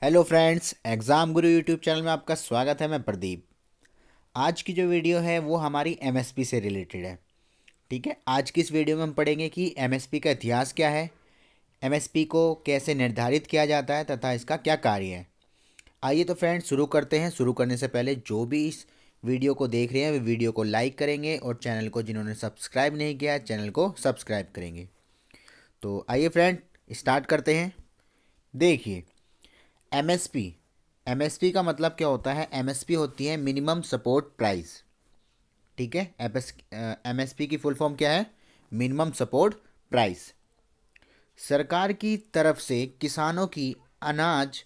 Hello friends, exam गुरु YouTube channel में आपका स्वागत है। मैं प्रदीप। आज की जो वीडियो है वो हमारी एमएसपी से रिलेटेड है। ठीक है, आज की इस वीडियो में हम पढ़ेंगे कि एमएसपी का इतिहास क्या है, एमएसपी को कैसे निर्धारित किया जाता है तथा इसका क्या कार्य है। आइए तो फ्रेंड्स शुरू करते हैं। शुरू करने से पहले जो भी इस वीडियो को देख रहे हैं वे वीडियो को लाइक करेंगे और चैनल को जिन्होंने सब्सक्राइब नहीं किया है चैनल को सब्सक्राइब करेंगे। तो आइए फ्रेंड स्टार्ट करते हैं। देखिए, एमएसपी एमएसपी का मतलब क्या होता है। एमएसपी होती है मिनिमम सपोर्ट प्राइस। ठीक है, एमएसपी की फुल फॉर्म क्या है? Minimum support price. सरकार की तरफ से किसानों की अनाज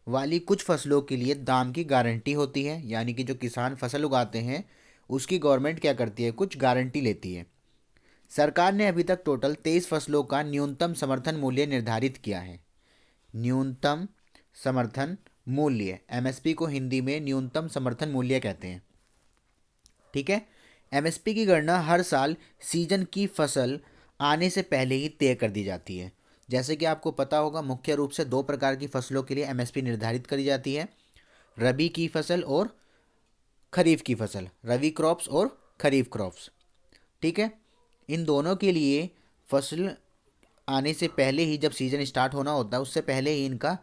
वाली कुछ फसलों के लिए दाम की गारंटी होती है, यानी कि जो किसान फसल उगाते हैं उसकी गवर्नमेंट क्या करती है, कुछ गारंटी लेती है। सरकार ने अभी तक टोटल 23 फसलों का न्यूनतम समर्थन मूल्य निर्धारित किया है। न्यूनतम समर्थन मूल्य, एमएसपी को हिंदी में न्यूनतम समर्थन मूल्य कहते हैं। ठीक है, एमएसपी की गणना हर साल सीजन की फसल आने से पहले ही तय कर दी जाती है। जैसे कि आपको पता होगा, मुख्य रूप से दो प्रकार की फसलों के लिए एमएसपी निर्धारित करी जाती है, रबी की फसल और खरीफ की फसल, रबी क्रॉप्स और खरीफ क्रॉप्स। ठीक है, इन दोनों के लिए फसल आने से पहले ही, जब सीजन स्टार्ट होना होता है उससे पहले ही इनका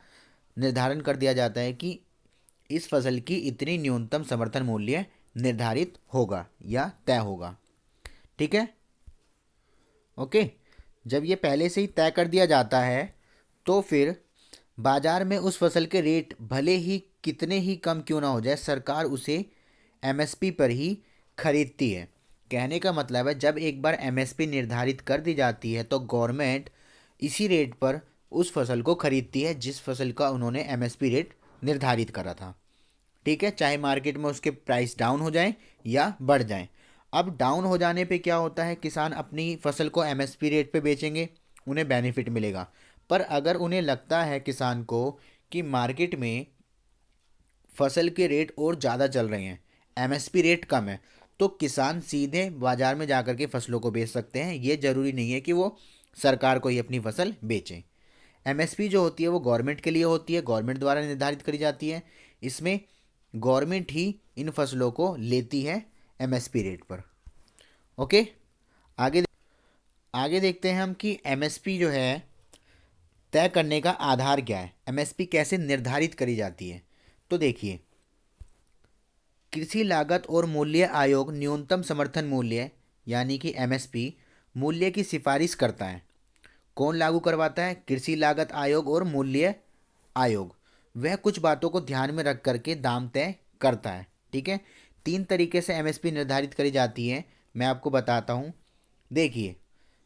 निर्धारण कर दिया जाता है कि इस फसल की इतनी न्यूनतम समर्थन मूल्य निर्धारित होगा या तय होगा। ठीक है, ओके। जब ये पहले से ही तय कर दिया जाता है तो फिर बाजार में उस फसल के रेट भले ही कितने ही कम क्यों ना हो जाए, सरकार उसे एमएसपी पर ही खरीदती है। कहने का मतलब है, जब एक बार एमएसपी निर्धारित कर दी जाती है तो गवर्नमेंट इसी रेट पर उस फसल को खरीदती है जिस फसल का उन्होंने एमएसपी रेट निर्धारित करा था। ठीक है, चाहे मार्केट में उसके प्राइस डाउन हो जाए या बढ़ जाए। अब डाउन हो जाने पे क्या होता है, किसान अपनी फसल को एमएसपी रेट पे बेचेंगे, उन्हें बेनिफिट मिलेगा। पर अगर उन्हें लगता है किसान को कि मार्केट में फसल के रेट और ज़्यादा चल रहे हैं, एमएसपी रेट कम है, तो किसान सीधे बाजार में जाकर के फसलों को बेच सकते हैं। ये ज़रूरी नहीं है कि वो सरकार को ही अपनी फसल बेचें। एमएसपी जो होती है वो गवर्नमेंट के लिए होती है, गवर्नमेंट द्वारा निर्धारित करी जाती है। इसमें गवर्नमेंट ही इन फसलों को लेती है एमएसपी रेट पर। ओके, आगे आगे देखते हैं हम कि एमएसपी जो है तय करने का आधार क्या है, एमएसपी कैसे निर्धारित करी जाती है। तो देखिए, कृषि लागत और मूल्य आयोग न्यूनतम समर्थन मूल्य यानी कि एमएसपी मूल्य की सिफारिश करता है। कौन लागू करवाता है? कृषि लागत आयोग और मूल्य आयोग। वह कुछ बातों को ध्यान में रख करके दाम तय करता है। ठीक है, तीन तरीके से एमएसपी निर्धारित करी जाती है, मैं आपको बताता हूँ। देखिए,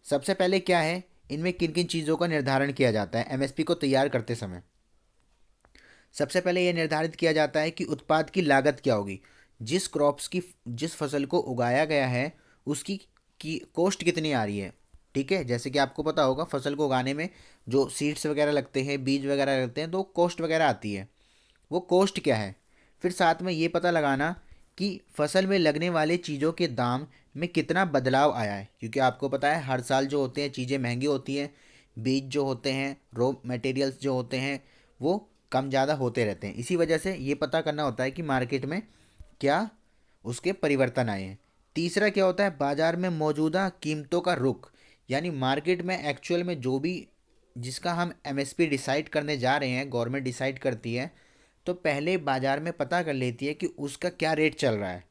सबसे पहले क्या है, इनमें किन किन चीज़ों का निर्धारण किया जाता है एमएसपी को तैयार करते समय। सबसे पहले यह निर्धारित किया जाता है कि उत्पाद की लागत क्या होगी। जिस फसल को उगाया गया है उसकी की कॉस्ट कितनी आ रही है। ठीक है, जैसे कि आपको पता होगा, फसल को उगाने में जो सीड्स वगैरह लगते हैं, बीज वगैरह लगते हैं, तो कॉस्ट वगैरह आती है। वो कॉस्ट क्या है। फिर साथ में ये पता लगाना कि फसल में लगने वाले चीज़ों के दाम में कितना बदलाव आया है, क्योंकि आपको पता है हर साल जो होते हैं चीज़ें महंगी होती हैं। बीज जो होते हैं, रॉ मटेरियल्स जो होते हैं, वो कम ज़्यादा होते रहते हैं। इसी वजह से ये पता करना होता है कि मार्केट में क्या उसके परिवर्तन आए हैं। तीसरा क्या होता है, बाजार में मौजूदा कीमतों का रुख, यानी मार्केट में एक्चुअल में जो भी जिसका हम एमएसपी डिसाइड करने जा रहे हैं, गवर्नमेंट डिसाइड करती है, तो पहले बाजार में पता कर लेती है कि उसका क्या रेट चल रहा है।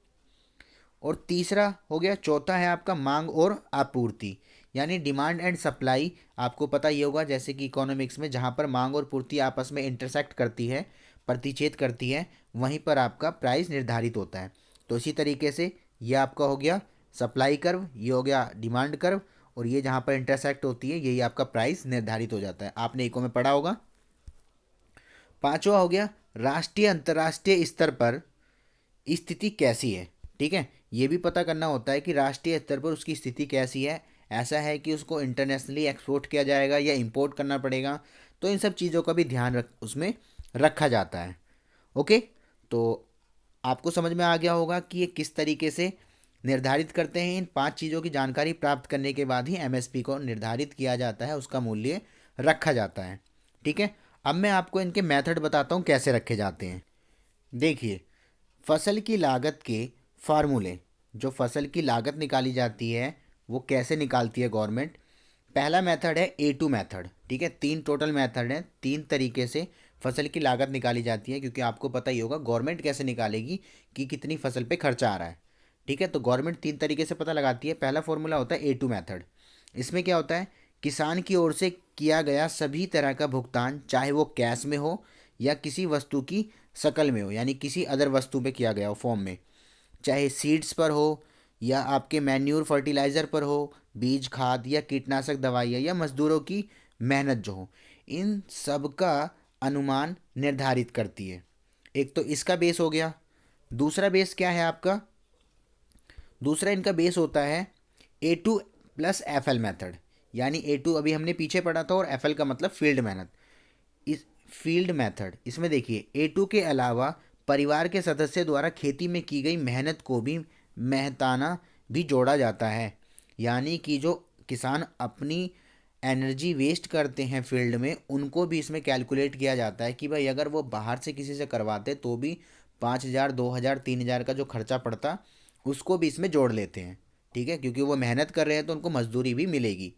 और तीसरा हो गया, चौथा है आपका मांग और आपूर्ति, यानी डिमांड एंड सप्लाई। आपको पता ही होगा, जैसे कि इकोनॉमिक्स में जहाँ पर मांग और पूर्ति आपस में इंटरसेक्ट करती है, प्रतिच्छेद करती है, वहीं पर आपका प्राइस निर्धारित होता है। तो इसी तरीके से ये आपका हो गया सप्लाई कर्व, ये हो गया डिमांड कर्व, और ये जहाँ पर इंटरसेक्ट होती है यही आपका प्राइस निर्धारित हो जाता है। आपने इको में पढ़ा होगा। पांचवा हो गया, राष्ट्रीय अंतर्राष्ट्रीय स्तर पर स्थिति कैसी है। ठीक है, ये भी पता करना होता है कि राष्ट्रीय स्तर पर उसकी स्थिति कैसी है। ऐसा है कि उसको इंटरनेशनली एक्सपोर्ट किया जाएगा या इंपोर्ट करना पड़ेगा, तो इन सब चीज़ों का भी ध्यान उसमें रखा जाता है। ओके, तो आपको समझ में आ गया होगा कि ये किस तरीके से निर्धारित करते हैं। इन पांच चीज़ों की जानकारी प्राप्त करने के बाद ही एमएसपी को निर्धारित किया जाता है, उसका मूल्य रखा जाता है। ठीक है, अब मैं आपको इनके मेथड बताता हूँ कैसे रखे जाते हैं। देखिए, फसल की लागत के फार्मूले, जो फसल की लागत निकाली जाती है वो कैसे निकालती है गवर्नमेंट। पहला मेथड है A2 मेथड। ठीक है, 3 टोटल मेथड हैं, 3 तरीके से फसल की लागत निकाली जाती है, क्योंकि आपको पता ही होगा गवर्नमेंट कैसे निकालेगी कि कितनी फसल पे खर्चा आ रहा है। ठीक है, तो गवर्नमेंट 3 तरीके से पता लगाती है। पहला फॉर्मूला होता है A2 मेथड। इसमें क्या होता है, किसान की ओर से किया गया सभी तरह का भुगतान, चाहे वो कैश में हो या किसी वस्तु की शकल में हो, यानी किसी अदर वस्तु पे किया गया हो फॉर्म में, चाहे सीड्स पर हो या आपके मैन्यूर फर्टिलाइज़र पर हो, बीज खाद या कीटनाशक दवाइयाँ या मजदूरों की मेहनत जो हो, इन सब का अनुमान निर्धारित करती है। एक तो इसका बेस हो गया। दूसरा बेस क्या है आपका, दूसरा इनका बेस होता है A2 प्लस FL मेथड। यानी A2 अभी हमने पीछे पढ़ा था और FL का मतलब फील्ड मेहनत। इस फील्ड मेथड, इसमें देखिए A2 के अलावा परिवार के सदस्य द्वारा खेती में की गई मेहनत को भी मेहताना भी जोड़ा जाता है। यानी कि जो किसान अपनी एनर्जी वेस्ट करते हैं फील्ड में, उनको भी इसमें कैलकुलेट किया जाता है कि भाई अगर वो बाहर से किसी से करवाते तो भी 5,000, 2,000, 3,000 का जो खर्चा पड़ता उसको भी इसमें जोड़ लेते हैं। ठीक है, क्योंकि वो मेहनत कर रहे हैं तो उनको मजदूरी भी मिलेगी।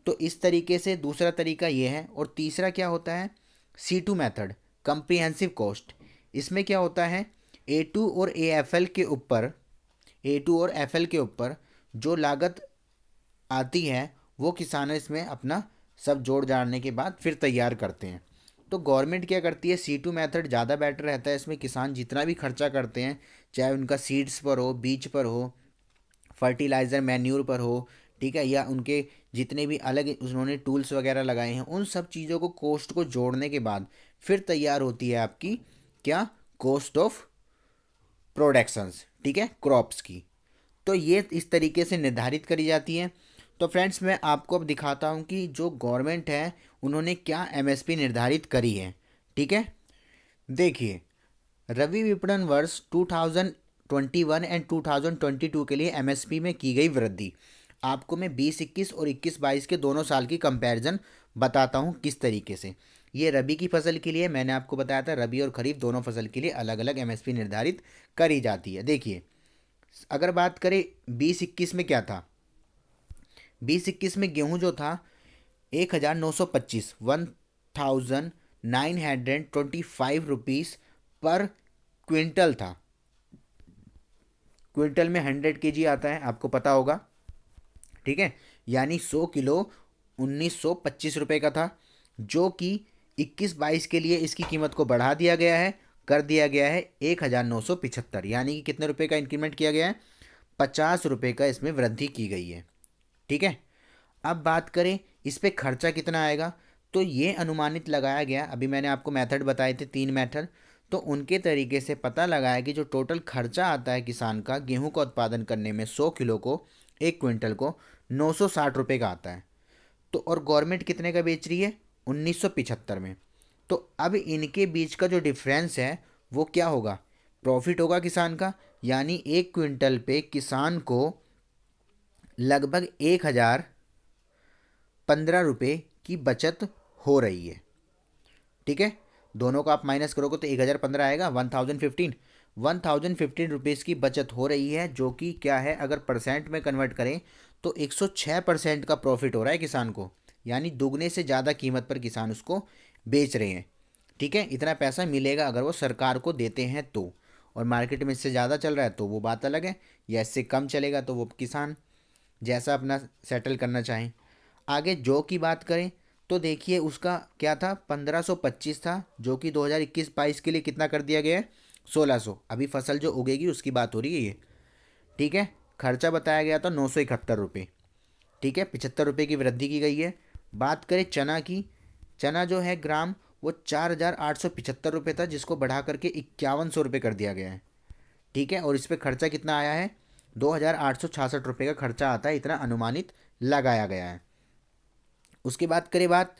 तो इस तरीके से दूसरा तरीका ये है। और तीसरा क्या होता है, C2 मेथड, कंप्रीहेंसिव कॉस्ट। इसमें क्या होता है, A2 और AFL के ऊपर, A2 और FL के ऊपर जो लागत आती है वो किसान इसमें अपना सब जोड़ जाड़ने के बाद फिर तैयार करते हैं। तो गवर्नमेंट क्या करती है, C2 मेथड ज़्यादा बेटर रहता है। इसमें किसान जितना भी खर्चा करते हैं, चाहे उनका सीड्स पर हो, बीज पर हो, फर्टिलाइज़र मैन्यूर पर हो, ठीक है, या उनके जितने भी अलग उन्होंने टूल्स वगैरह लगाए हैं, उन सब चीज़ों को कॉस्ट को जोड़ने के बाद फिर तैयार होती है आपकी क्या, कॉस्ट ऑफ प्रोडक्शंस। ठीक है, क्रॉप्स की। तो ये इस तरीके से निर्धारित करी जाती है। तो फ्रेंड्स, मैं आपको अब दिखाता हूँ कि जो गवर्नमेंट है उन्होंने क्या MSP निर्धारित करी है। ठीक है, देखिए, रबी विपणन वर्ष 2021 एंड 2022 के लिए MSP में की गई वृद्धि। आपको मैं 2021 और 21-22 के दोनों साल की कंपैरिजन बताता हूँ किस तरीके से। ये रबी की फसल के लिए मैंने आपको बताया था, रबी और खरीफ दोनों फसल के लिए अलग अलग MSP निर्धारित करी जाती है। देखिए, अगर बात करें 2021 में क्या था, 2021 में गेहूं जो था 1,925, 1,925 रुपीज़ पर क्विंटल था। क्विंटल में 100 kg आता है, आपको पता होगा। ठीक है, यानी 100 किलो 1,925 रुपये का था, जो कि 21-22 के लिए इसकी कीमत को बढ़ा दिया गया है, कर दिया गया है 1,975। यानी कि कितने रुपए का इंक्रीमेंट किया गया है, 50 रुपये का इसमें वृद्धि की गई है। ठीक है, अब बात करें इस पे खर्चा कितना आएगा, तो ये अनुमानित लगाया गया, अभी मैंने आपको मेथड बताए थे 3 मेथड, तो उनके तरीके से पता लगाया कि जो टोटल खर्चा आता है किसान का गेहूं का उत्पादन करने में 100 किलो को, 1 क्विंटल को 960 रुपये का आता है। तो और गवर्नमेंट कितने का बेच रही है, 1,975 में। तो अब इनके बीच का जो डिफरेंस है वो क्या होगा, प्रॉफिट होगा किसान का। यानी 1 क्विंटल पे किसान को लगभग 1,015 रुपये की बचत हो रही है। ठीक है, दोनों को आप माइनस करोगे तो 1,015 आएगा, 1,015 रुपीज़ की बचत हो रही है, जो कि क्या है, अगर परसेंट में कन्वर्ट करें तो 106% का प्रॉफिट हो रहा है किसान को। यानी दुगने से ज़्यादा कीमत पर किसान उसको बेच रहे हैं। ठीक है, इतना पैसा मिलेगा अगर वो सरकार को देते हैं तो, और मार्केट में इससे ज़्यादा चल रहा है तो वो बात अलग है, या इससे कम चलेगा तो वो किसान जैसा अपना सेटल करना चाहें। आगे जौ की बात करें तो देखिए उसका क्या था, 1,525 था, जो कि 2021-22 के लिए कितना कर दिया गया है, 1,600। अभी फसल जो उगेगी उसकी बात हो रही है ये। ठीक है, खर्चा बताया गया था 971 रुपये। ठीक है, 75 रुपये की वृद्धि की गई है। बात करें चना की, चना जो है ग्राम वो 4,875 रुपये था, जिसको बढ़ा करके 5,100 रुपये कर दिया गया है। ठीक है, और इस पर खर्चा कितना आया है, 2,866 रुपये का खर्चा आता है, इतना अनुमानित लगाया गया है। उसके बाद करें बात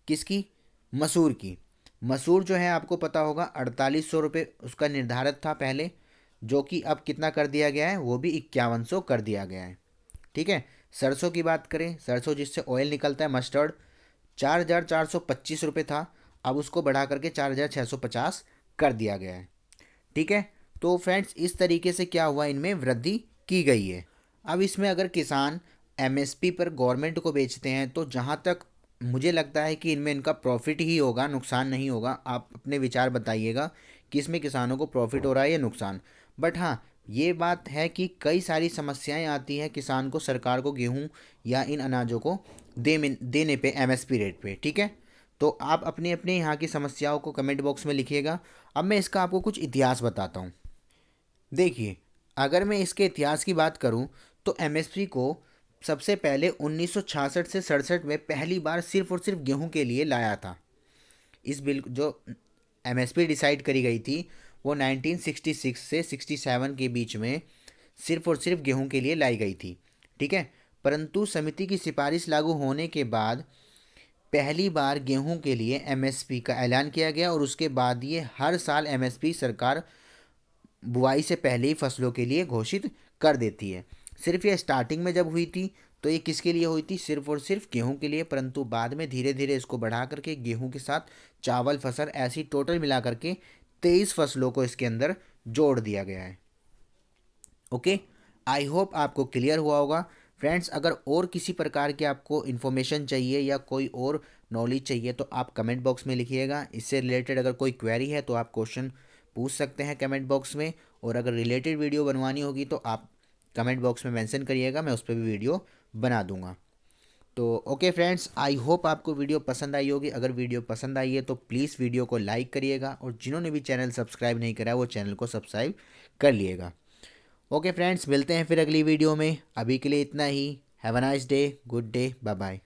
किसकी, मसूर की। मसूर जो है आपको पता होगा 4,800 रुपये उसका निर्धारित था पहले, जो कि अब कितना कर दिया गया है, वो भी 5,100 कर दिया गया है। ठीक है, सरसों की बात करें, सरसों जिससे ऑयल निकलता है, मस्टर्ड, 4,425 रुपये था, अब उसको बढ़ा करके 4,650 कर दिया गया है। ठीक है, तो फ्रेंड्स इस तरीके से क्या हुआ, इनमें वृद्धि की गई है। अब इसमें अगर किसान एमएसपी पर गवर्नमेंट को बेचते हैं तो जहाँ तक मुझे लगता है कि इनमें इनका प्रॉफिट ही होगा, नुकसान नहीं होगा। आप अपने विचार बताइएगा कि इसमें किसानों को प्रॉफिट हो रहा है या नुकसान। बट हाँ, ये बात है कि कई सारी समस्याएं आती हैं किसान को, सरकार को गेहूं या इन अनाजों को देने पे एमएसपी रेट पे। ठीक है, तो आप अपने अपने यहाँ की समस्याओं को कमेंट बॉक्स में लिखिएगा। अब मैं इसका आपको कुछ इतिहास बताता हूँ। देखिए, अगर मैं इसके इतिहास की बात करूं तो एमएसपी को सबसे पहले 1966 से 67 में पहली बार सिर्फ और सिर्फ गेहूं के लिए लाया था। इस बिल जो एमएसपी डिसाइड करी गई थी वो 1966 से 67 के बीच में सिर्फ और सिर्फ गेहूं के लिए लाई गई थी। ठीक है, परंतु समिति की सिफारिश लागू होने के बाद पहली बार गेहूं के लिए एमएसपी का ऐलान किया गया और उसके बाद ये हर साल एमएसपी सरकार बुआई से पहले ही फसलों के लिए घोषित कर देती है। सिर्फ ये स्टार्टिंग में जब हुई थी तो ये किसके लिए हुई थी, सिर्फ और सिर्फ गेहूं के लिए, परंतु बाद में धीरे धीरे इसको बढ़ा करके गेहूं के साथ चावल फसल ऐसी टोटल मिला करके 23 फसलों को इसके अंदर जोड़ दिया गया है। ओके, आई होप आपको क्लियर हुआ होगा। फ्रेंड्स, अगर और किसी प्रकार की आपको इन्फॉर्मेशन चाहिए या कोई और नॉलेज चाहिए तो आप कमेंट बॉक्स में लिखिएगा। इससे रिलेटेड अगर कोई क्वेरी है तो आप क्वेश्चन पूछ सकते हैं कमेंट बॉक्स में, और अगर रिलेटेड वीडियो बनवानी होगी तो आप कमेंट बॉक्स में मेंशन करिएगा, मैं उस पर भी वीडियो बना दूंगा। तो ओके फ्रेंड्स, आई होप आपको वीडियो पसंद आई होगी। अगर वीडियो पसंद आई है तो प्लीज़ वीडियो को लाइक करिएगा, और जिन्होंने भी चैनल सब्सक्राइब नहीं करा वो चैनल को सब्सक्राइब कर लिएगा। ओके फ्रेंड्स, मिलते हैं फिर अगली वीडियो में। अभी के लिए इतना ही। Have a nice day, good day, bye bye.